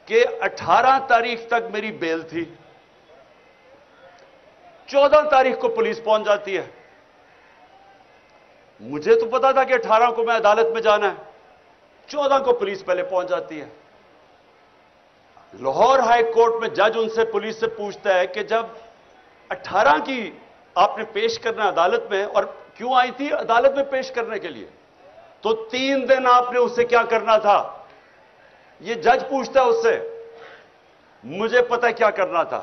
کہ 18 تاریخ تک میری بیل تھی، 14 تاریخ کو پولیس پہنچ جاتی ہے۔ مجھے تو پتا تھا کہ 18 کو میں عدالت میں جانا ہے، 14 کو پولیس پہلے پہنچ جاتی ہے۔ لاہور ہائی کورٹ میں جج ان سے پولیس سے پوچھتا ہے کہ جب 18 کی آپ نے پیش کرنا عدالت میں، اور کیوں آئی تھی عدالت میں پیش کرنے کے لیے، تو 3 دن آپ نے اس سے کیا کرنا تھا؟ یہ جج پوچھتا ہے اس سے۔ مجھے پتہ کیا کرنا تھا،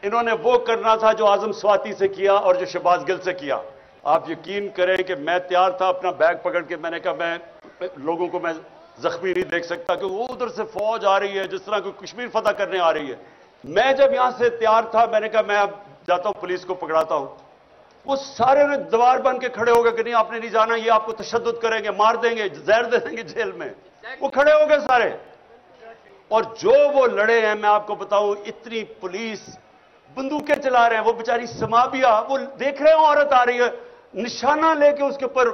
انہوں نے وہ کرنا تھا جو اعظم سواتی سے کیا اور جو شہباز گل سے کیا۔ آپ یقین کریں کہ میں تیار تھا اپنا بیگ پکڑ کے، میں نے کہا میں لوگوں کو میں زخمی نہیں دیکھ سکتا کہ وہ ادھر سے فوج آ رہی ہے جس طرح کوئی کشمیر فتح کرنے آ رہی ہے۔ میں جب یہاں سے تیار تھا، میں نے کہا میں اب جاتا ہوں پولیس کو پکڑاتا ہوں۔ وہ سارے نے دیوار بن کے کھڑے ہو گئے کہ نہیں آپ نے نہیں جانا، یہ آپ کو تشدد کریں گے، مار دیں گے، زہر دے دیں گے جیل میں۔ وہ کھڑے ہو گئے سارے، اور جو وہ لڑے ہیں میں آپ کو بتاؤں، اتنی پولیس بندوقیں چلا رہے ہیں، وہ بیچاری سمابیا وہ دیکھ رہے ہیں عورت آ رہی ہے، نشانہ لے کے اس کے اوپر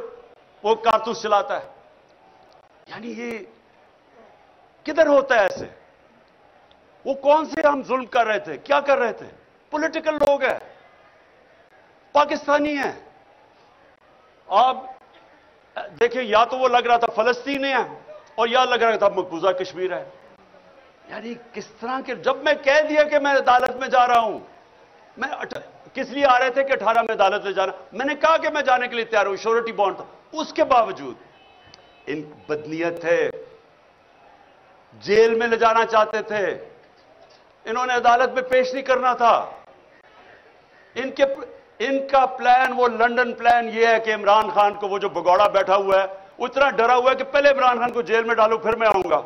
وہ کارتوس چلاتا ہے۔ یعنی یہ کدھر ہوتا ہے ایسے؟ وہ کون سے ہم ظلم کر رہے تھے، کیا کر رہے تھے؟ پولیٹیکل لوگ ہیں، پاکستانی ہیں۔ آپ دیکھیں، یا تو وہ لگ رہا تھا فلسطین ہے اور یا لگ رہا تھا مقبوضہ کشمیر ہے۔ یعنی کس طرح کے، جب میں کہہ دیا کہ میں عدالت میں جا رہا ہوں، میں کس لیے آ رہے تھے کہ 18 میں عدالت میں جانا، میں نے کہا کہ میں جانے کے لیے تیار ہوں، شورٹی بانڈ تھا، اس کے باوجود ان بدنیت تھے، جیل میں لے جانا چاہتے تھے، انہوں نے عدالت میں پیش نہیں کرنا تھا۔ ان کا پلان، وہ لنڈن پلان یہ ہے کہ عمران خان کو، وہ جو بگوڑا بیٹھا ہوا ہے وہ اتنا ڈرا ہوا ہے کہ پہلے عمران خان کو جیل میں ڈالو پھر میں آؤں گا۔